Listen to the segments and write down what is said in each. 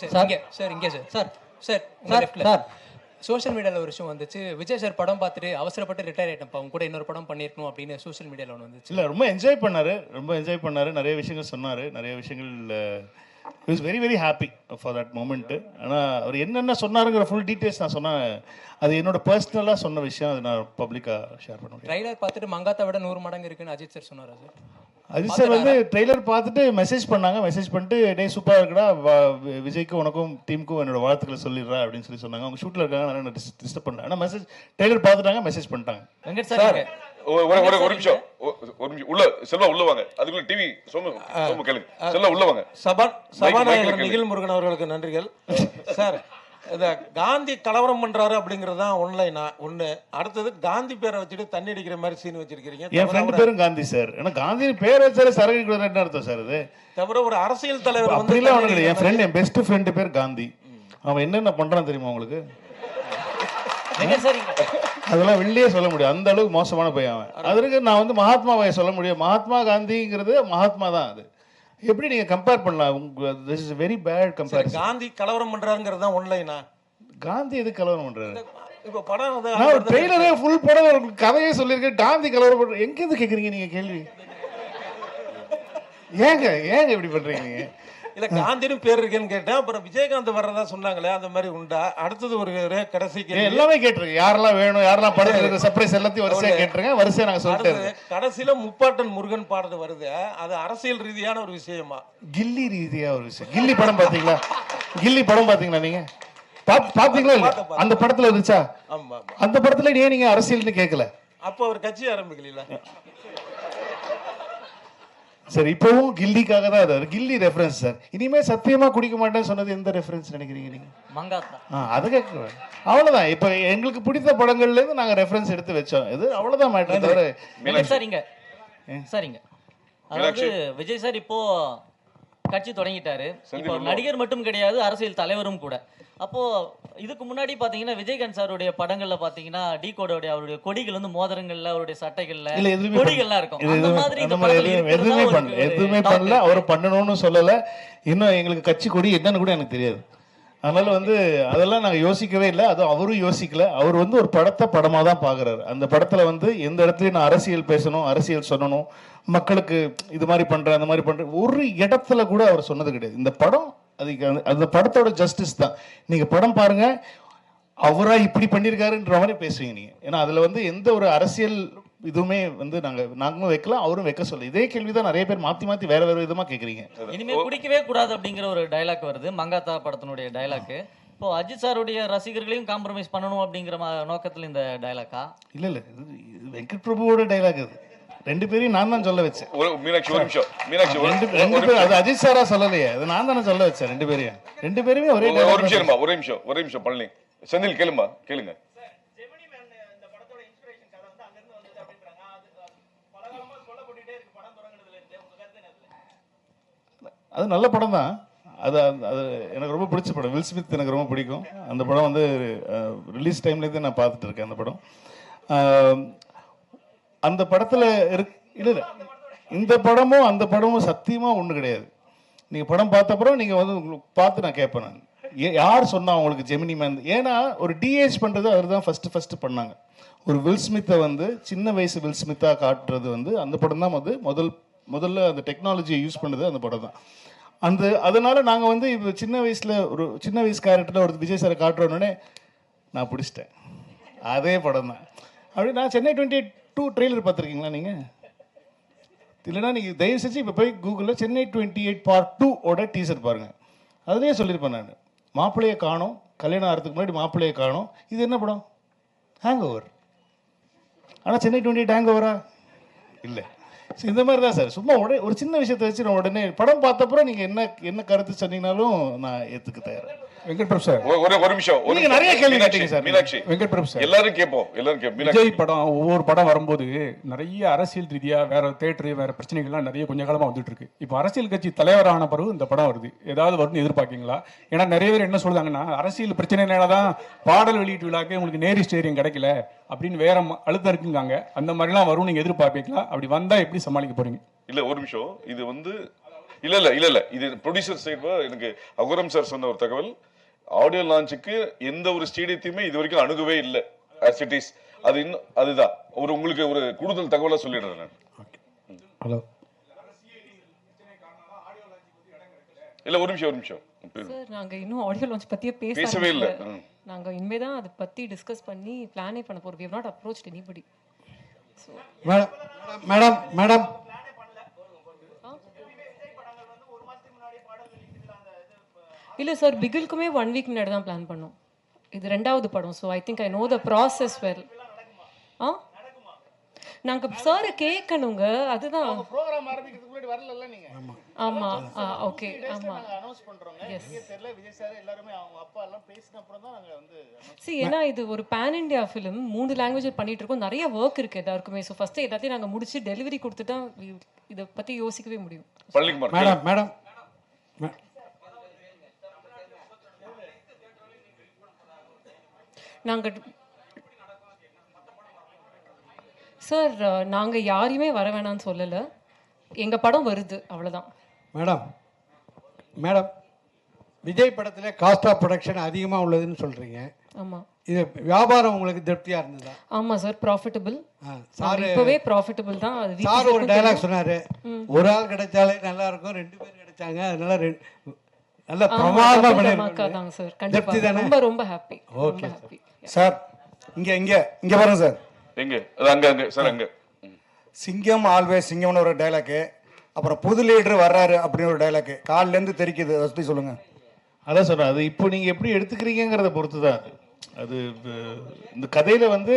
Sir sir இங்கே sir sir sir sir sir social மீடியாவில் ஒரு விஷயம் வந்துச்சு. விஜய் சார் படம் பார்த்துட்டு அவசரப்பட்டு ரிட்டையர் ஆகிட்டப்பா, அவங்க கூட இன்னொரு படம் பண்ணியிருக்கணும் அப்படின்னு சோஷியல் மீடியாவில் ஒன்று வந்துச்சு. இல்லை, ரொம்ப என்ஜாய் பண்ணார். நிறைய விஷயங்கள் சொன்னார். நிறைய விஷயங்கள் is very very happy for that moment. ஆனால் அவர் என்னென்ன சொன்னாருங்கிற ஃபுல் டீட்டெயில்ஸ் நான் சொன்னேன். அது என்னோட பர்சனலாக சொன்ன விஷயம். அது நான் பப்ளிக்காக ஷேர் பண்ண முடியும். ட்ரைலர் பார்த்துட்டு மங்காத்தை விட 100 மடங்கு இருக்குன்னு அஜித் சார் சொன்னார். சார் அஜித் சார் வந்து ட்ரெய்லர் பார்த்துட்டு மெசேஜ் பண்ணிட்டு டே சூப்பராக இருக்குடா, விஜய்க்கு உனக்கும் டீமுக்கும் என்னோட வாழ்த்துக்களை சொல்லிடுறா அப்படின்னு சொன்னாங்க. அவங்க ஷூட்டில் இருக்காங்க, நான் டிஸ்டர்ப் பண்ணேன். ஆனால் மெசேஜ் ட்ரெய்லர் பார்த்துட்டாங்க, மெசேஜ் பண்ணிட்டாங்க. வெங்கட் சார் ஒரு நிமிஷம் உள்ள செல்வா உள்ள வாங்க. அதுக்குள்ள டிவி சோமு கேளுங்க. செல்வா உள்ள வாங்க. சபாநாயகர் நிகில் முருகன் அவர்களுக்கு நன்றிகள். சார், இந்த காந்தி கலவரம் பண்றாரு அப்படிங்கிறது தான் ஒன்லைனா ஒண்ணு. அடுத்தது காந்தி பேரை வச்சுட்டு தண்ணி அடிக்கிற மாதிரி சீன் வச்சிருக்கீங்க. என் ஃப்ரெண்ட் பேரும் காந்தி சார். ஏன்னா காந்தி பேர் வச்சாரு சரக்கு கூட என்ன அர்த்தம் சார்? அது தவிர ஒரு அரசியல் தலைவர் வந்து அப்படிலாம் ஒண்ணு கிடையாது. என் ஃப்ரெண்ட், என் பெஸ்ட் ஃப்ரெண்டு பேர் காந்தி. அவன் என்னென்ன பண்றான் தெரியுமா உங்களுக்கு? அதெல்லாம் வெளியே சொல்ல முடியும், அந்த அளவுக்கு மோசமான பையன் அவன். அதற்கு நான் வந்து மகாத்மாவை சொல்ல முடியும். மகாத்மா காந்திங்கிறது மகாத்மா தான். அது எப்படி நீங்க கம்பேர் பண்ணலாம்? This is very bad comparison. Gandhi கலவரம் பண்றாருங்கிறது தான் ஒன்லைனா. காந்தி எது கலவரம் பண்றாரு? இப்போ படம் நான் ட்ரெய்லரே ஃபுல் படம் கதையே சொல்லியிருக்கேன். காந்தி கலவரம் பண்ற எங்க இருந்து கேக்குறீங்க நீங்க கேள்வி? ஏங்க இப்படி பண்றீங்க நீங்க? இல்ல, காந்தின்னு பேர் இருக்கேன்னு கேட்டேன். அப்புறம் விஜயகாந்த் வர்றதா சொன்னாங்களே, அந்த மாதிரி உண்டா? அடுத்தது ஒரு கடைசி எல்லாமே கேட்டிருக்கேன். யாரெல்லாம் வேணும், யாரெல்லாம் படத்துல சர்ப்ரைஸ் எல்லாத்தையும் வரிசையா கேட்டிருக்கேன். வரிசையா நாங்க சொல்லிட்டு கடைசியில முப்பாட்டன் முருகன் பாடுறது வருது. அது அரசியல் ரீதியான ஒரு விஷயமா, கில்லி ரீதியா ஒரு விஷயம். கில்லி படம் பாத்தீங்களா நீங்க? பாத்தீங்களா? அந்த படத்துல இருந்துச்சா? அந்த படத்துல ஏன் நீங்க அரசியல்னு கேட்கல? அப்ப அவர் கட்சி ஆரம்பிக்கல. சார், இப்பவும் கில்லிக்காக தான் அது. கில்லி ரெஃபரன்ஸ் சார். இனிமே சத்தியமா குடிக்க மாட்டேன்னு சொன்னது எந்த ரெஃபரன்ஸ் நினைக்கிறீங்க நீங்க? மங்காத்தா. அது கேட்க அவ்வளவுதான். இப்ப எங்களுக்கு பிடித்த படங்கள்ல இருந்து நாங்க ரெஃபரன்ஸ் எடுத்து வச்சோம். இது அவ்வளவுதான் மேட்டர். தவிர சரிங்க. அதாவது விஜய் சார் இப்போ கட்சி தொடங்கிட்டாரு. இப்போ நடிகர் மட்டும் கிடையாது, அரசியல் தலைவரும் கூட. அப்போ இதுக்கு முன்னாடி பாத்தீங்கன்னா விஜயகாந்த் சாருடைய படங்கள்ல பாத்தீங்கன்னா டி கோடோடைய அவருடைய கொடிகள் வந்து மோதிரங்கள்ல, அவருடைய சட்டைகள்ல கொடிகள்லாம் இருக்கும். அந்த மாதிரி எதுவுமே பண்ணல. அவர் பண்ணணும்னு சொல்லல. இன்னும் எங்களுக்கு கட்சி கொடி என்னன்னு கூட எனக்கு தெரியாது. அதனால வந்து அதெல்லாம் நாங்கள் யோசிக்கவே இல்லை. அது அவரும் யோசிக்கல. அவர் வந்து ஒரு படமாக தான் பார்க்குறாரு. அந்த படத்தில் வந்து எந்த இடத்துலையும் நான் அரசியல் பேசணும், அரசியல் சொல்லணும், மக்களுக்கு இது மாதிரி பண்ணுறேன், அந்த மாதிரி பண்ணுறேன், ஒரு இடத்துல கூட அவர் சொன்னது கிடையாது. இந்த படம் அதுக்கு அந்த படத்தோட ஜஸ்டிஸ் தான். நீங்கள் படம் பாருங்க, அவராக இப்படி பண்ணியிருக்காருன்ற மாதிரி பேசுவீங்க நீங்கள். ஏன்னா அதில் வந்து எந்த ஒரு அரசியல் இதுவுமே வந்து நாங்களும் வைக்கலாம், அவரும் வைக்க சொல்ல. இதே கேள்விதான் நிறைய பேர் மாத்தி வேற விதமா கேக்குறீங்க. இனிமே குடிக்கவே கூடாது அப்படிங்கிற ஒரு டயலாக் வருது, மங்காத்தா படத்தினுடைய டயலாக். இப்போ அஜித் சாருடைய ரசிகர்களையும் காம்ப்ரமைஸ் பண்ணணும் அப்படிங்கிற நோக்கத்தில் இந்த டயலாக்கா? இல்ல வெங்கட் பிரபுவோட டயலாக் அது. ரெண்டு பேரையும் நான் தான் சொல்ல வச்சேன். அது அஜித் சாரா சொல்லலையே, அது நான் தானே சொல்ல வச்சேன். ரெண்டு பேருமே ஒரே நிமிஷம் பழனி செந்தில் கேளுங்க. அது நல்ல படம் தான். அது எனக்கு ரொம்ப பிடிச்ச படம். வில் ஸ்மித் எனக்கு ரொம்ப பிடிக்கும். அந்த படம் வந்து ரிலீஸ் டைம்லேருந்து நான் பார்த்துட்டு இருக்கேன். அந்த படம் அந்த படத்தில் இல்லை இந்த படமும் அந்த படமும் சத்தியமாக ஒன்று கிடையாது. நீங்கள் படம் பார்த்த அப்புறம் நீங்கள் வந்து உங்களுக்கு பார்த்து நான் கேட்பேன். நான் யார் சொன்னா உங்களுக்கு ஜெமினி மேன்? ஏன்னா ஒரு டிஏஜ் பண்ணுறது அவர் தான் ஃபஸ்ட்டு பண்ணாங்க. ஒரு வில் ஸ்மித்தை வந்து சின்ன வயசு வில் ஸ்மித்தாக காட்டுறது வந்து அந்த படம் தான் வந்து முதல்ல அந்த டெக்னாலஜியை யூஸ் பண்ணது அந்த படம் தான். அதனால நாங்கள் வந்து இப்போ சின்ன வயசு கேரக்டரில் ஒரு விஜய் சாரை காட்டுறோன்னே நான் பிடிச்சிட்டேன். அதே படம் தான். அப்படி நான் சென்னை 28 ட்ரெய்லர் பார்த்துருக்கீங்களா நீங்கள்? இல்லைன்னா நீங்கள் தயவு செஞ்சு இப்போ போய் கூகுளில் சென்னை 28 Part 2 டீசர் பாருங்கள். அதுலேயே சொல்லியிருப்பேன் நான், மாப்பிள்ளையை காணோம், கல்யாணம் ஆகிறதுக்கு முன்னாடி மாப்பிள்ளையை காணோம். இது என்ன படம்? Hang over. ஆனால் சென்னை 28 ஹேங் ஓவரா? இல்லை. இந்த மாதிரி தான் சார். சும்மா ஒரு சின்ன விஷயத்தை வச்சு நான் உடனே படம் பார்த்தப்பறம் நீங்கள் என்ன கருத்து சொன்னீங்கனாலும் நான் ஏற்றுக்க தயார். வெங்கட் பிரபு சார், ஒரு நிமிஷம். நீங்க நிறைய கேள்வி கேட்டீங்க சார். மீனாட்சி, வெங்கட் பிரபு சார், எல்லாரும் கேட்போம். விஜய் படம் ஒவ்வொரு படம் வரும்போது நிறைய அரசியல் ரீதியா வேற தேட்டரு வேற பிரச்சனைகள்லாம் நிறைய கொஞ்ச காலமா வந்துட்டு இருக்கு. இப்போ அரசியல் கட்சி தலைவரான பிறகு இந்த படம் வருது, ஏதாவது வரும்னு எதிர்பார்க்கீங்களா? ஏன்னா நிறைய பேர் என்ன சொல்றாங்கன்னா, அரசியல் பிரச்சனைனாலதான் பாடல் வெளியீட்டு விழாக்கு உங்களுக்கு நேரி ஸ்டேரியம் கிடைக்கல அப்படின்னு வேற அழுத்தம் இருக்குங்காங்க. அந்த மாதிரிலாம் வரும் நீங்க எதிர்பார்ப்பீங்களா? அப்படி வந்தா எப்படி சமாளிக்க போறீங்க? இல்ல ஒரு நிமிஷம். இது வந்து இல்ல இது ப்ரொடியூசர் சைடு எனக்கு அகுரம் சார் சொன்ன ஒரு தகவல், ஆடியோ லான்ச்சுக்கு எந்த ஒரு ஸ்டேடியத்தையுமே இது வரைக்கும் அணுகவே இல்லை as it is. அது இன்னும் அதுதான் உங்களுக்கு ஒரு கூடுதல் தகவலா சொல்லிடுறேன் நான். ஹலோ இல்ல ஒரு நிமிஷம் சார், நாங்க இன்னும் ஆடியோ லான்ச் பத்தியே பேசவே இல்லை. நாங்க இனிமே தான் அதை பத்தி டிஸ்கஸ் பண்ணி பிளானே பண்ண போறோம். we have not approached anybody. Madam madam இல்ல சார், பிகிலுக்குமே 1 வீக் முன்னாடி தான் பிளான் பண்ணோம். இது ரெண்டாவது படம். So I think I know the process well. நாங்க சாரை கேட்கணுங்க, அதுதான். ப்ரோகிராம் ஆரம்பிக்கிறதுக்கு முன்னாடி வரல நீங்க. ஆமா ஓகே ஆமா அனௌன்ஸ் பண்றோங்க. நீங்க தெரியல, விஜய் சார் எல்லாரும் அவங்க அப்பா எல்லாம் பேசின அப்புறம் தான் நாங்க வந்து ஏன்னா இது ஒரு பேன் இண்டியா ஃபிலிம், 3 லாங்குவேஜ் பண்ணிட்டு இருக்கோம், நிறைய ஒர்க் இருக்கு எல்லாருக்குமே. ஸோ ஃபர்ஸ்ட் எல்லாத்தையும் நாங்க முடிச்சு டெலிவரி கொடுத்துட்டா இதை பத்தி யோசிக்கவே முடியும். மேடம் மேடம் நாங்க சார், நாங்க யாரையுமே வர வேணாம்னு சொல்லல, எங்க படம் வருது அவ்வளவுதான். மேடம் மேடம் விஜய் படத்துல காஸ்ட் ஆஃப் ப்ரொடக்ஷன் அதிகமாக உள்ளதுன்னு சொல்றீங்க. ஆமா, இது வியாபாரம் உங்களுக்கு திருப்தியா இருந்ததா? ஆமா சார், ப்ராஃபிட்டபிள். சார் இப்பவே ப்ராஃபிட்டபிள் தான். சார் ஒரு டயலாக் சொன்னாரு, ஒரு ஆள் கிடைச்சாலே நல்லா இருக்கும், 2 பேர் கிடைச்சாங்க, அதனால நல்ல பிரமாதமா பண்ணிருக்காங்க சார். கண்டிப்பா ரொம்ப ரொம்ப ஹாப்பி. Okay sir. இங்க பாருங்க சார். எங்க அங்க சார், அங்க சிங்கம் ஆல்வேஸ் சிங்கம்னு ஒரு டைலாக்கு, அப்புறம் புது லீடர் வர்றாரு அப்படின்னு ஒரு டைலாக்கு காலில இருந்து தெரிக்குது. அதை பத்தி சொல்லுங்க. அதான் சொல்றேன், அது இப்போ நீங்க எப்படி எடுத்துக்கிறீங்கிறத பொறுத்து தான் அது. இந்த கதையில வந்து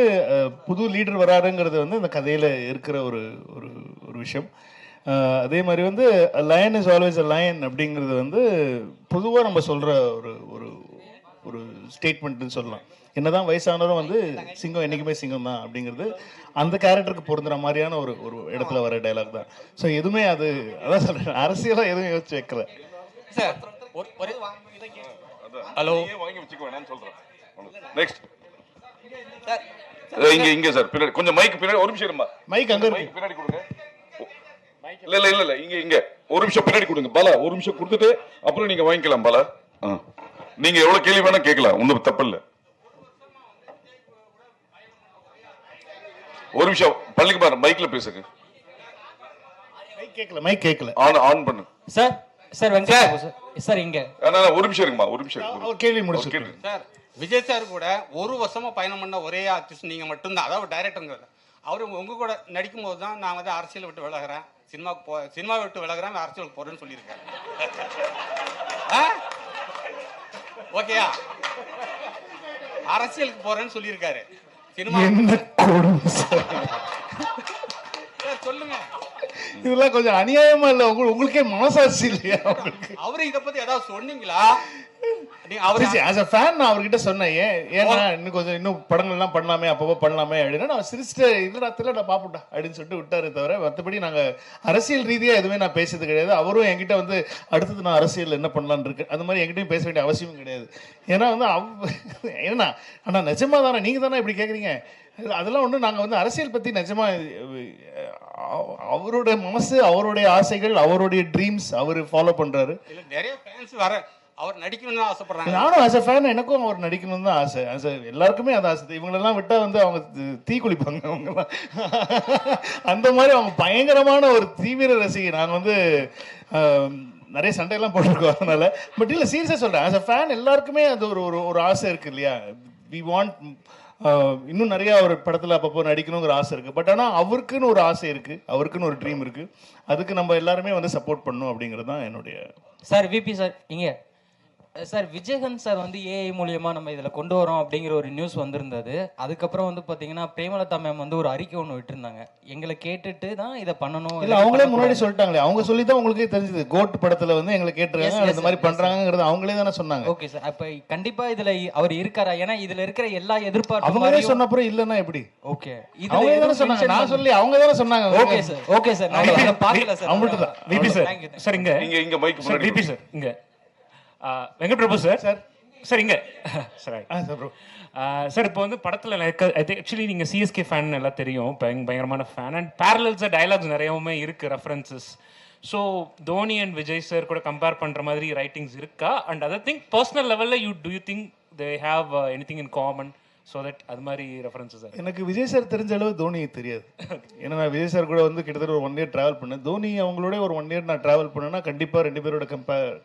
புது லீடர் வராருங்கிறது வந்து இந்த கதையில இருக்கிற ஒரு ஒரு ஒரு விஷயம். அதே மாதிரி வந்து line is always a lion அப்படிங்கிறது வந்து பொதுவாக நம்ம சொல்ற ஒரு ஒரு ஒரு ஸ்டேட்மெண்ட்னு சொல்லலாம். என்னதான் வயசானவரும் வந்து சிங்கம் என்னைக்குமே சிங்கம் தான் அப்படிங்கிறது அந்த கேரக்டருக்கு பொருந்துற மாதிரியான ஒரு ஒரு இடத்துல வர டைலாக் தான். ஸோ எதுவுமே அது அதான் சொல்றேன், அரசியலாக எதுவும் யோசிச்சு வைக்கல. ஹலோ வாங்கி வச்சுக்க வேணாம்னு சொல்றேன். நெக்ஸ்ட் இங்க சார் பின்னாடி கொஞ்சம் மைக் பின்னாடி ஒரு நிமிஷம் இருமா. மைக் அங்க இருக்கு, பின்னாடி கொடுங்க. இல்ல இங்க ஒரு நிமிஷம் பின்னாடி கொடுங்க பாலா. ஒரு நிமிஷம் கொடுத்துட்டு அப்புறம் நீங்க வாங்கிக்கலாம் பாலா. நீங்க எவ்வளவு கேள்வி வேணா கேட்கலாம், ஒன்றும் தப்பு இல்லை. ஒரு நிமிஷம் பள்ளிக்குமார் மைக்ல பேசுங்க. மைக் கேட்கல. ஆன் பண்ணு சார். சார் வெங்கட் சார் இங்க ஒரு நிமிஷம் இருக்குமா, ஒரு நிமிஷம் கேள்வி முடிச்சு. சார், விஜய் சார் கூட 1 வருஷமா பயணம் பண்ண ஒரே ஆர்டிஸ்ட் நீங்க மட்டும்தான், அதாவது டைரக்டருங்கிறது. அவர் உங்க கூட நடிக்கும் போது தான் நான் வந்து அரசியல் விட்டு விலகிறேன், சினிமா விட்டு விலகிறேன், அரசியலுக்கு போறேன்னு சொல்லியிருக்கேன். ஓகேயா? அரசியலுக்கு போறேன்னு சொல்லியிருக்காரு. சினிமா சொல்லுங்க. இதெல்லாம் கொஞ்சம் அநியாயமா இல்ல? உங்களுக்கே மனசாட்சி இல்லையா? அவரு இத பத்தி ஏதாவது சொன்னீங்களா? அவர்கிட்ட சொன்னேன், ஏன்னா இன்னும் படங்கள் எல்லாம் பண்ணலாமே, அப்பப்போ பண்ணலாமே அப்படின்னா நான் சிரிச்சுட்டு இல்ல நான் பாப்புட்டா அப்படின்னு சொல்லிட்டு விட்டாரு. தவிர மற்றபடி நாங்க அரசியல் ரீதியா எதுவுமே நான் பேசுறது கிடையாது. அவரும் என்கிட்ட வந்து அடுத்தது நான் அரசியல் என்ன பண்ணலான்னு இருக்கு அந்த மாதிரி என்கிட்டயும் பேச வேண்டிய அவசியமும் கிடையாது. ஏன்னா வந்து ஏன்னா ஆனா நிஜமா தானே நீங்க தானே இப்படி கேக்குறீங்க? அதெல்லாம் ஒண்ணு. நாங்க வந்து அரசியல் பத்தி நிஜமா அவருடைய மனசு, அவருடைய ஆசைகள், அவருடைய ட்ரீம்ஸ் அவர் ஃபாலோ பண்றாரு. நிறைய ஃபேன்ஸ் வர அவர் நடிக்கணும்னு ஆசைப்படுறாங்க. நானும் ஆஸ் எ ஃபேன் எனக்கும் அவர் நடிக்கணும்னு தான் ஆசை. எல்லாருக்குமே அது ஆசை. இவங்களெல்லாம் விட்டா வந்து அவங்க தீ குளிப்பாங்க. அவங்கெல்லாம் அந்த மாதிரி அவங்க பயங்கரமான ஒரு தீவிர ரசிகை. நாங்கள் வந்து நிறைய சண்டையெல்லாம் போட்டிருக்கோம் அதனால. பட் இல்லை, சீரியஸாக சொல்கிறேன், ஆஸ் எ ஃபேன் எல்லாருக்குமே அது ஒரு ஒரு ஆசை இருக்குது இல்லையா? வி வாண்ட் இன்னும் நிறைய ஒரு படத்தில் அப்பப்போ நடிக்கணுங்கிற ஆசை இருக்குது. பட் ஆனால் அவருக்குன்னு ஒரு ஆசை இருக்குது, அவருக்குன்னு ஒரு ட்ரீம் இருக்குது. அதுக்கு நம்ம எல்லாருமே வந்து சப்போர்ட் பண்ணணும் அப்படிங்கிறது தான் என்னுடைய. சார் விபி சார் இங்கே சார், விஜயகாந்த் சார் வந்து ஏஐ மூலியமா நம்ம இதில் கொண்டு வரோம் அப்படிங்கிற ஒரு நியூஸ் வந்திருந்தது. அதுக்கப்புறம் வந்து பார்த்தீங்கன்னா பிரேமலதா மேம் வந்து ஒரு அறிக்கை ஒன்று விட்டுருந்தாங்க, எங்களை கேட்டுட்டு தான் இதை பண்ணணும். இல்லை, அவங்களே முன்னாடி சொல்லிட்டாங்களே, அவங்க சொல்லி தான் உங்களுக்கே தெரிஞ்சது. கோட் படத்தில் வந்து எங்களை கேட்டுருக்காங்க, இந்த மாதிரி பண்ணுறாங்கிறது அவங்களே தானே சொன்னாங்க. ஓகே சார், அப்போ கண்டிப்பாக இதில் அவர் இருக்காரா? ஏன்னா இதில் இருக்கிற எல்லா எதிர்பார்ப்பும் அவங்களே சொன்ன அப்புறம் இல்லைன்னா எப்படி? ஓகே, அவங்க தானே சொன்னாங்க, நான் சொல்லி அவங்க தானே சொன்னாங்க. ஓகே சார், ஓகே சார், நான் பார்க்கல சார். அவங்கள்ட்ட தான். விபி சார், சார் இங்க மைக் சார், விபி சார் இங்க வெங்கட் பிரபு சார் சார் இங்க சார் சார் இப்போ வந்து படத்தில் ஆக்சுவலி நீங்கள் சிஎஸ்கே ஃபேன் எல்லாம் தெரியும், பயங்கரமான ஃபேன். அண்ட் பேரலல்ஸாக டயலாக்ஸ் நிறையவுமே இருக்குது, references. So Dhoni and Vijay sir கூட கம்பேர் பண்ணுற மாதிரி ரைட்டிங்ஸ் இருக்கா? அண்ட் அதர் திங் பர்சனல் லெவலில் you think they have anything in common so that அது மாதிரி ரெஃபரன்சஸ்? எனக்கு விஜய் சார் தெரிஞ்ச அளவு தோனி தெரியாது. ஏன்னா நான் விஜய் சார் கூட வந்து கிட்டத்தட்ட ஒரு 1 year ட்ராவல் பண்ணேன். தோனி அவங்களோட ஒரு 1 year நான் ட்ராவல் பண்ணேன்னா கண்டிப்பாக 2 பேரோட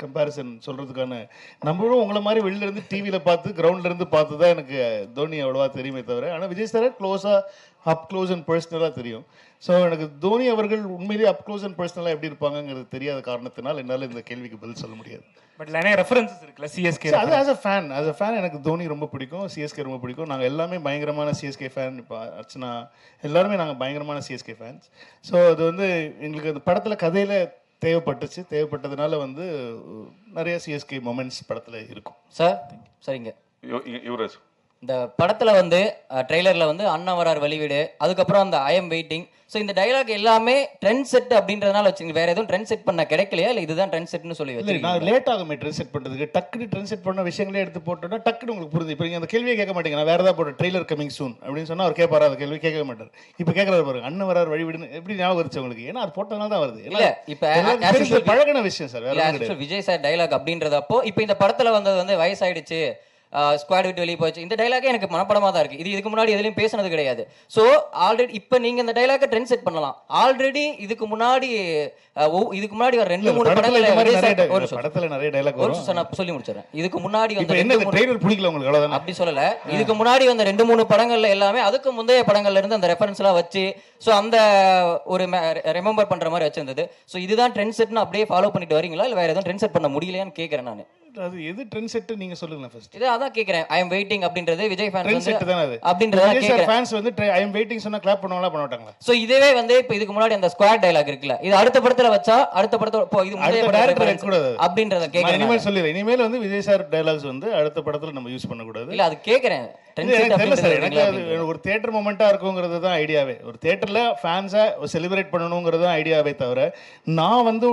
கம்பேரிசன் சொல்கிறதுக்கான, நம்மளும் உங்களை மாதிரி வெளில இருந்து டிவியில் பார்த்து கிரவுண்ட்ல இருந்து பார்த்து தான் எனக்கு தோனி அவ்வளோவா தெரியுமே தவிர, ஆனால் விஜய் சாரை அப் க்ளோஸ் அண்ட் பர்சனலாக தெரியும். ஸோ எனக்கு தோனி அவர்கள் உண்மையிலேயே அப் க்ளோஸ் அண்ட் பர்சனலாக எப்படி இருப்பாங்கிறது தெரியாத காரணத்தினால் என்னால் இந்த கேள்விக்கு பதில் சொல்ல முடியாது. பட் நிறைய ரெஃபரன்சஸ் இருக்குல்ல சிஎஸ்கே. அது ஆஸ் அ ஃபேன் எனக்கு தோனி ரொம்ப பிடிக்கும், சிஎஸ்கே ரொம்ப பிடிக்கும். நாங்கள் எல்லாமே பயங்கரமான சிஎஸ்கே ஃபேன். இப்போ அர்ச்சனா எல்லாருமே நாங்கள் பயங்கரமான சிஎஸ்கே ஃபேன்ஸ். ஸோ அது வந்து எங்களுக்கு அந்த படத்தில் கதையில் தேவைப்பட்டதுனால வந்து நிறைய சிஎஸ்கே மொமெண்ட்ஸ் படத்தில் இருக்கும். சார் சரிங்க. யுவராஜ், இந்த படத்தில் வந்து ட்ரெய்லரில் வந்து அண்ணா வரார் வெளிவீடு, அதுக்கப்புறம் அந்த ஐ எம் வெயிட்டிங், ஸோ இந்த டைலாக் எல்லாமே ட்ரெண்ட் செட் அப்படின்றதுனால வச்சுங்க. வேற எதுவும் ட்ரெண்ட் செட் பண்ண கிடைக்கலையா, இல்லை இதுதான் ட்ரெண்ட் செட்னு சொல்லி இல்லை நான் லேட் ஆகுமே ட்ரெண்ட் செட் பண்ணுறதுக்கு. டக்குனு ட்ரெண்ட் செட் பண்ண விஷயங்களே எடுத்து போட்டோன்னா டக்குனு உங்களுக்கு புரிஞ்சு. இப்போ நீங்கள் அந்த கேள்வியே கேட்க மாட்டீங்க. நான் வேறு ஏதாவது போட்டேன் ட்ரெய்லர் கமிங் சூன் அப்படின்னு சொன்னால் அவர் கேட்பாரா? அந்த கேள்வி கேட்க மாட்டார். இப்போ கேட்குறாரு பாருங்க, அண்ணன் வரார் வழிவிடுன்னு எப்படி ஞாபகம் வருச்சு உங்களுக்கு? ஏன்னா அது போட்டதுனால தான் வருது. இல்லை இப்போ பழகின விஷயம் சார். வேற விஜய் சார் டைலாக் அப்படின்றதப்போ இப்போ இந்த படத்தில் வந்தது வந்து வயசாயிடுச்சு, ஸ்குவாட் விட்டு வெளியே போச்சு, இந்த டைலாகே எனக்கு மனப்படமாக தான் இருக்குது. இது இதுக்கு முன்னாடி எதுலையும் பேசினது கிடையாது. ஸோ ஆல்ரெடி இப்போ நீங்கள் இந்த டைலாக்கை ட்ரெண்ட் செட் பண்ணலாம். ஆல்ரெடி இதுக்கு முன்னாடி ஒரு 2-3 படத்துல நிறைய டைலாக் வரும். நான் சொல்லி முடிச்சிடறேன். இதுக்கு முன்னாடி வந்து ட்ரெய்லர் பிடிக்கல உங்களுக்கு, அவ்வளவுதான். அப்படி சொல்லல. இதுக்கு முன்னாடி வந்த 2-3 படங்கள்ல எல்லாமே அதுக்கு முந்தைய படங்கள்ல இருந்து அந்த ரெஃபரன்ஸ் எல்லாம் வச்சு ஸோ அந்த ஒரு ரிமெம்பர் பண்ற மாதிரி வச்சிருந்தது. ஸோ இதுதான் ட்ரெண்ட் செட்னு அப்படியே ஃபாலோ பண்ணிட்டு வரீங்களா, இல்லை வேற எதுவும் ட்ரெண்ட் செட் பண்ண முடியலையான்னு கேட்கறேன் நான். அது எது ட்ரெண்ட் செட் நீங்க சொல்லுங்க ஃபர்ஸ்ட். இது அதான் கேக்குறேன். ஐ அம் வெயிட்டிங் அப்படின்றது விஜய் ஃபேன்ஸ் ட்ரெண்ட் செட் தான அது. அப்படின்றத கேக்குறேன். ஃபேன்ஸ் வந்து ஐ அம் வெயிட்டிங் சொன்னா கிளாப் பண்ணுவாங்களா பண்ண மாட்டாங்களா? சோ இதுவே வந்து இப்போ இதுக்கு முன்னாடி அந்த ஸ்குவாட் டயலாக் இருக்குல, இது அடுத்த படத்துல வச்சா அடுத்த படத்தோட இப்போ இது முந்தைய டைரக்டர் வைக்க கூடாது அப்படின்றத கேக்குறேன். இனிமேல் சொல்லிடுறேன். இனிமேல் வந்து விஜய் சார் டயலாக்ஸ் வந்து அடுத்த படத்துல நம்ம யூஸ் பண்ண கூடாது. இல்ல அது கேக்குறேன். ஒரு தியேட்டர் மொமெண்டா இருக்குங்கிறது தான் ஐடியாவே. ஒரு தியேட்டர்ல ஃபேன்ஸை செலிப்ரேட் பண்ணணுங்கிறது தான் ஐடியாவே தவிர, நான் வந்து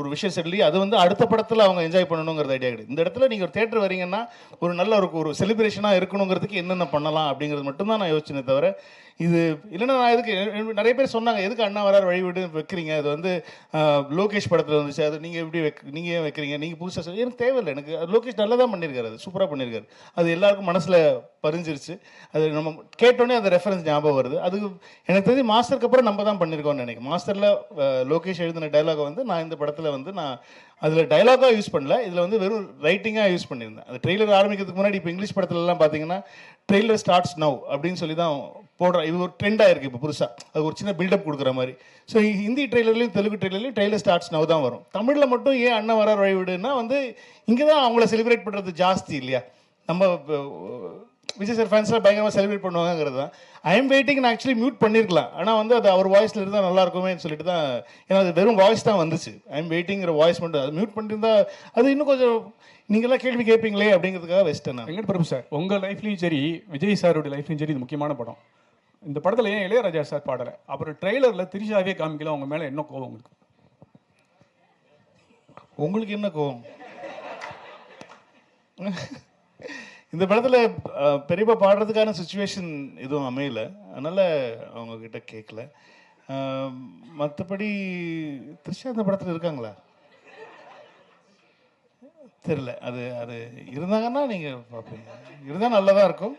ஒரு விஷயம் சொல்லி அது வந்து அடுத்த படத்துல அவங்க என்ஜாய் பண்ணணுங்கிறது ஐடியா கிடையாது. இந்த இடத்துல நீங்க ஒரு தியேட்டர் வரீங்கன்னா ஒரு நல்ல ஒரு செலிப்ரேஷனா இருக்கணுங்கிறதுக்கு என்னென்ன பண்ணலாம் அப்படிங்கிறது மட்டும் தான் நான் யோசிச்சேனே தவிர, இது இல்லைன்னா நான் எதுக்கு நிறைய பேர் சொன்னாங்க எதுக்கு அண்ணா வரார் வழிவிடு வைக்கிறீங்க, அது வந்து லோகேஷ் படத்தில் வந்துச்சு, அது நீங்கள் எப்படி நீங்கள் ஏன் வைக்கிறீங்க, நீங்கள் புதுசாக சொல்லி எனக்கு தேவையில்லை. எனக்கு லோகேஷ் நல்லா தான் பண்ணியிருக்காரு, அது சூப்பராக பண்ணியிருக்காரு. அது எல்லாருக்கும் மனசில் பதிஞ்சிருச்சு. அது நம்ம கேட்டோன்னே அந்த ரெஃபரன்ஸ் ஞாபகம் வருது. அது எனக்கு தெரிஞ்சு மாஸ்டருக்கு அப்புறம் நம்ம தான் பண்ணியிருக்கோம்னு நினைக்கிறேன். மாஸ்டரில் லோகேஷ் எழுதின டைலாகை வந்து நான் இந்த படத்தில் வந்து நான் அதில் டைலாகாக யூஸ் பண்ணல, இதில் வந்து வெறும் ரைட்டிங்காக யூஸ் பண்ணியிருந்தேன். அது ட்ரெய்லர் ஆரம்பிக்கிறதுக்கு முன்னாடி இப்போ இங்கிலீஷ் படத்துலலாம் பார்த்தீங்கன்னா ட்ரெய்லர் ஸ்டார்ட்ஸ் நவ் அப்படின்னு சொல்லி தான் போடுறேன். இது ஒரு ட்ரெண்டாக இருக்குது இப்போ புதுசாக. அது ஒரு சின்ன பில்டப் கொடுக்குற மாதிரி. ஸோ ஹிந்தி ட்ரெய்லர்லையும் தெலுங்கு ட்ரெய்லர்லையும் ட்ரெய்லர் ஸ்டார்ட்ஸ் நவ் தான் வரும். தமிழில் மட்டும் ஏன் அண்ணன் வரார் வழிவிடுன்னா வந்து இங்கே தான் அவங்கள செலிப்ரேட் பண்ணுறது ஜாஸ்தி இல்லையா. நம்ம விஜய் சார் ஃபேன்ஸ்லாம் பயங்கரமாக செலிப்ரேட் பண்ணுவாங்கிறது தான். ஐ எம் வெயிட்டிங் நான் ஆக்சுவலி மியூட் பண்ணியிருக்கலாம், ஆனால் வந்து அது அவர் வாய்ஸில் இருந்தால் நல்லா இருக்குமேன்னு சொல்லிட்டு தான். ஏன்னா அது வெறும் வாய்ஸ் தான் வந்துச்சு. ஐ எம் வெயிட்டிங்கிற வாய்ஸ் மட்டும் அது மியூட் பண்ணியிருந்தா அது இன்னும் கொஞ்சம் நீங்களாம் கேள்வி கேட்பீங்களே அப்படிங்கிறதுக்காக வச்சிட்டேன் நான். வெங்கட் பிரபு சார், உங்கள் லைஃப்லையும் சரி விஜய் சாரோட லைஃப்லையும் சரி இது முக்கியமான படம். இந்த படத்தில் ஏன் இளையராஜா சார் பாடலை, அப்புறம் ட்ரெய்லரில் திரிஷாவே காமிக்கல, அவங்க மேலே என்ன கோவம் உங்களுக்கு? உங்களுக்கு என்ன கோவம்? இந்த படத்தில் பெரியப்பா பாடுறதுக்கான சுச்சுவேஷன் எதுவும் அமையல, அதனால் அவங்கக்கிட்ட கேட்கல. மற்றபடி த்ரிஷா இந்த படத்தில் இருக்காங்களா தெரியல. அது அது இருந்தாங்கன்னா நீங்கள் பார்ப்பீங்க. இருந்தால் நல்லதாக இருக்கும்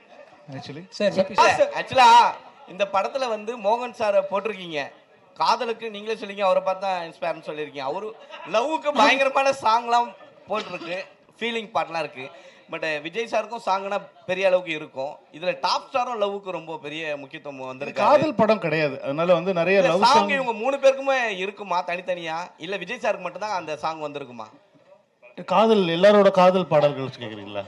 ஆக்சுவலி. ஆக்சுவலாக இந்த படத்தில் வந்து மோகன் சாரை போட்டிருக்கீங்க, காதலுக்கு நீங்களே சொல்லிங்க, அவரை பார்த்தா இன்ஸ்பயர்னு சொல்லியிருக்கீங்க. அவரு லவ்வுக்கு பயங்கரமான சாங்லாம் போட்டிருக்கு, ஃபீலிங் பாட்டெலாம் இருக்குது. பட் விஜய் சாருக்கும் சாங்னா பெரிய அளவுக்கு இருக்கும். இதுல டாப் ஸ்டாரும் லவ்வுக்கு ரொம்ப பெரிய முக்கியத்துவம் வந்திருக்கு. காதல் படம் கிடையாது, அதனால வந்து நிறைய லவ் சாங் இவங்க 3 பேருக்குமே இருக்குமா தனித்தனியா, இல்ல விஜய் சாருக்கு மட்டும் தான் அந்த சாங் வந்திருக்குமா? காதல் எல்லாரோட காதல் பாடல்கள் கேக்குறீங்களா?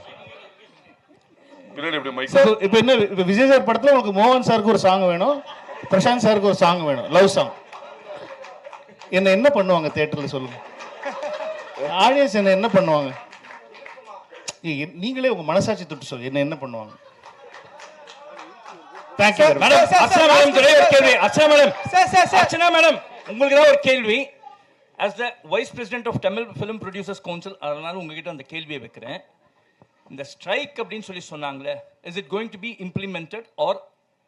இப்போ என்ன, இப்போ விஜய் சார் படத்துல உங்களுக்கு மோகன் சாருக்கு ஒரு சாங் வேணும், பிரசாந்த் சாருக்கு ஒரு சாங் வேணும், லவ் சாங். என்ன பண்ணுவாங்க தியேட்டர்ல சொல்லுங்க? ஆடியன்ஸ் என்ன பண்ணுவாங்க? நீங்களே உங்க மனசாட்சி தொட்டு சொல்லு, என்ன பண்ணுவாங்க? அர்ச்சனா மேடம், உங்களுக்கு தான் ஒரு கேள்வி. as the vice president of Tamil film producers council, அதனால உங்ககிட்ட அந்த கேள்வியை வைக்கிறேன். இந்த ஸ்ட்ரைக் அப்படின்னு சொல்லி சொன்னாங்களே, is it going to be implemented or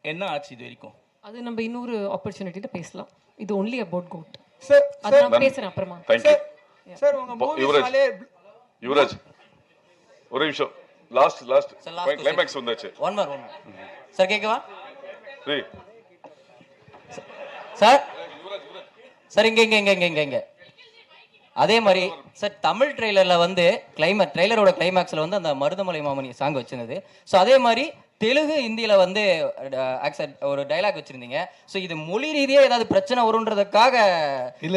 என்ன ஆச்சு இது வரைக்கும்? அது நம்ம இன்னொரு ஆப்பர்ச்சுனிட்டியில் பேசலாம். இது ஒன்லி அபவுட் கோட். அது நான் பேசுறேன் அப்புறமா. Thank you. சார் உங்க மூவிஸ்னாலே யுவராஜ் ஒரே நிமிஷம். லாஸ்ட் கிளைமேக்ஸ் வந்தாச்சு. ஒன் மோர் சார் கேட்கவா ரேய் சார் இங்க அதே மாதிரி சார் தமிழ் ட்ரெய்லர்ல வந்து ட்ரெய்லரோட கிளைமேக்ஸ்ல வந்து அந்த மருதமலை மாமணி சாங் வச்சிருந்தது. ஸோ அதே மாதிரி தெலுங்கு ஹிந்தியில வந்து ஒரு டைலாக் வச்சிருந்தீங்க. ஸோ இது மொழி ரீதியா ஏதாவது பிரச்சனை வரும்ன்றதுக்காக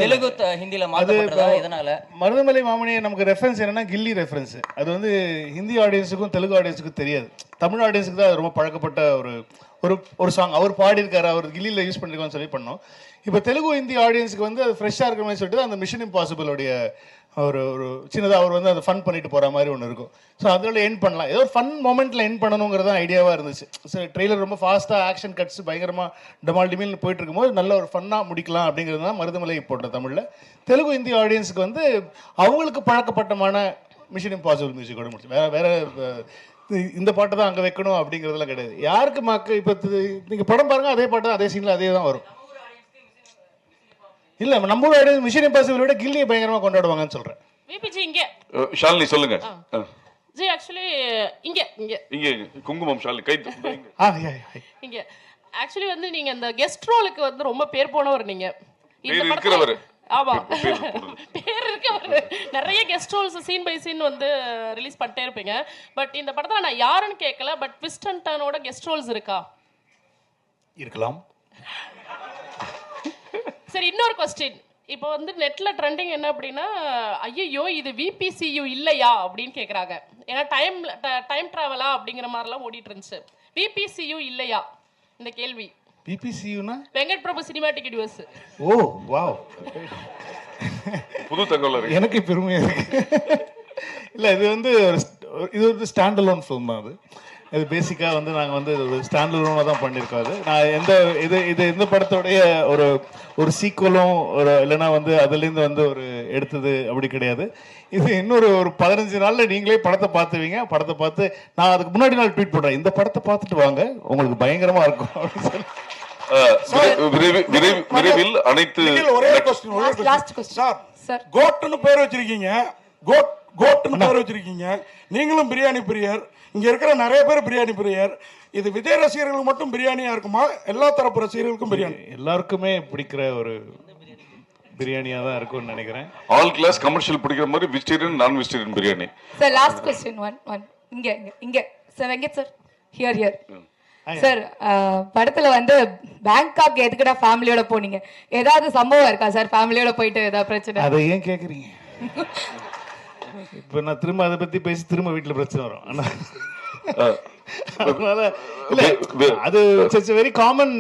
தெலுங்கு ஹிந்தியில மாற்றப்பட்டதா? இதனால மருதமலை மாமணியை நமக்கு ரெஃபரன்ஸ் என்னன்னா கில்லி ரெஃபரன்ஸ். அது வந்து ஹிந்தி ஆடியன்ஸுக்கும் தெலுங்கு ஆடியன்ஸுக்கும் தெரியாது. தமிழ் ஆடியன்ஸுக்கு தான் அது ரொம்ப பழக்கப்பட்ட ஒரு சாங். அவர் பாடியிருக்காரு, அவர் கில்லியில் யூஸ் பண்ணிருக்கான்னு சொல்லி பண்ணோம். இப்போ தெலுங்கு ஹிந்தி ஆடியன்ஸுக்கு வந்து அது ஃப்ரெஷ்ஷாக இருக்கிற மாதிரி சொல்லிட்டு அந்த மிஷன் இம்பாசிபிளோடைய ஒரு சின்னதாக அவர் வந்து அதை ஃபன் பண்ணிட்டு போகிற மாதிரி ஒன்று இருக்கும். ஸோ அதோட எண்ட் பண்ணலாம், ஏதோ ஒரு ஃபன் மொமெண்ட்டில் எண்ட் பண்ணணுங்கிறது தான் ஐடியாவாக இருந்துச்சு. ஸோ ட்ரெய்லர் ரொம்ப ஃபாஸ்ட்டாக ஆக்ஷன் கட்ஸ் பயங்கரமாக டமால் டிமில்னு போயிட்டு இருக்கும்போது நல்ல ஒரு ஃபன்னாக முடிக்கலாம் அப்படிங்கிறது தான் மருதமலை போட்ட தமிழில். தெலுங்கு ஹிந்தி ஆடியன்ஸுக்கு வந்து அவங்களுக்கு பழக்கப்பட்டமான மிஷன் இம்பாசிபிள் மியூசிக்கோட முடிச்சு. வேற இந்த பாட்டை தான் அங்கே வைக்கணும் அப்படிங்கிறதுலாம் கிடையாது. யாருக்கு இப்போ நீங்கள் படம் பாருங்க, அதே பாட்டு தான் அதே சீனில் அதே தான் வரும். இல்ல நம்ம ஆடியன்ஸ் மிஷன் இம்பாசிபிள் விட கில்லியை பயங்கரமா கொண்டாடுவாங்கன்னு சொல்றேன். விபிஜி இங்க ஷாலினி சொல்லுங்க. ஜி ஆக்சுவலி இங்க குங்குமம் ஷாலினி கை இங்க ஆக்சுவலி வந்து நீங்க அந்த கெஸ்ட் ரோலுக்கு வந்து ரொம்ப பேர் போனவர் நீங்க. இந்த படத்துல ஆமா பேர் இருக்கவர். நிறைய guest roles scene by scene வந்து ரிலீஸ் பண்ணிட்டே இருப்பீங்க. பட் இந்த படத்துல நான் யாருன்னு கேட்கல, பட் ட்விஸ்ட் அண்ட் டர்னோட கெஸ்ட் ரோல்ஸ் இருக்கா? இருக்கலாம். சரி, இன்னொரு क्वेश्चन. இப்போ வந்து நெட்ல ட்ரெண்டிங் என்ன அப்படின்னா, ஐயோ இது விபிசியு இல்லையா அப்படின்னு கேக்குறாங்க. ஏன்னா டைம் டிராவலா அப்படிங்கிற மாதிரிலாம் ஓடிட்டு இருந்துச்சு. விபிசியு இல்லையா இந்த கேள்வி? விபிசியுனா வெங்கட் பிரபு சினிமாட்டிக் யூனிவர்ஸ். ஓ வாவ், புது தகவல் எனக்கு பெருமையா இருக்கு. இல்லை, இது வந்து ஒரு ஸ்டாண்ட் அலோன் ஃபிலிம் தான். இது பேசிக்காக வந்து நாங்கள் வந்து ஒரு ஸ்டாண்ட் அலோனாக தான் பண்ணியிருக்கோம். அது நான் இந்த படத்தோடைய ஒரு சீக்குவலும் இல்லைன்னா வந்து அதுலேருந்து வந்து ஒரு எடுத்தது அப்படி கிடையாது. இது இன்னொரு 15 நாளில் நீங்களே படத்தை பார்த்துவீங்க. படத்தை பார்த்து நான் அதுக்கு முன்னாடி நாள் ட்வீட் போடுறேன், இந்த படத்தை பார்த்துட்டு வாங்க உங்களுக்கு பயங்கரமாக இருக்கும் அப்படின்னு சொல்லி. விரைவில் அனைத்து ஒரே கொஸ்டின் சார். கோட்னு பேர் வச்சிருக்கீங்க, கோட்னு பேர் வச்சிருக்கீங்க. நீங்களும் பிரியாணி பிரியர், இங்க இருக்கிற நிறைய பேர் பிரியாணி பிரியர். இது விஜய் ரசிகர்களுக்கு மட்டும் பிரியாணியா இருக்குமா, எல்லா தரப்பு ரசிகர்களுக்கும் பிரியாணி? எல்லாருக்குமே பிடிக்கிற ஒரு பிரியாணியா தான் இருக்கும்னு நினைக்கிறேன். ஆல் கிளாஸ் கமர்ஷியல் பிடிக்கிற மாதிரி vegetarian non vegetarian biryani. Sir last question one இங்க sir Venkat sir here sir. படத்துல வந்து பேங்காக் எதுக்குடா ஃபேமிலியோட போனீங்க? ஏதாவது சம்பவம் இருக்கா சார்? ஃபேமிலியோட போயிட்டு ஏதாவது பிரச்சனை? அதை ஏன் கேக்குறீங்க? இப்போ நான் திரும்ப அதை பத்தி பேசி திரும்ப வீட்டில் பிரச்சனை வரும். அதனால அது வெரி காமன்.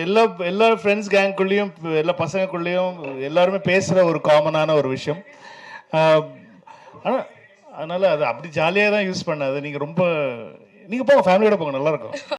எல்லா ஃப்ரெண்ட்ஸ் கேங்குள்ளேயும் எல்லா பசங்களுக்குள்ளேயும் எல்லாருமே பேசுகிற ஒரு காமனான ஒரு விஷயம். ஆனால் அதனால அது அப்படி ஜாலியாக தான் யூஸ் பண்ணாது. நீங்கள் போங்க, ஃபேமிலியோட போங்க, நல்லா இருக்கும்.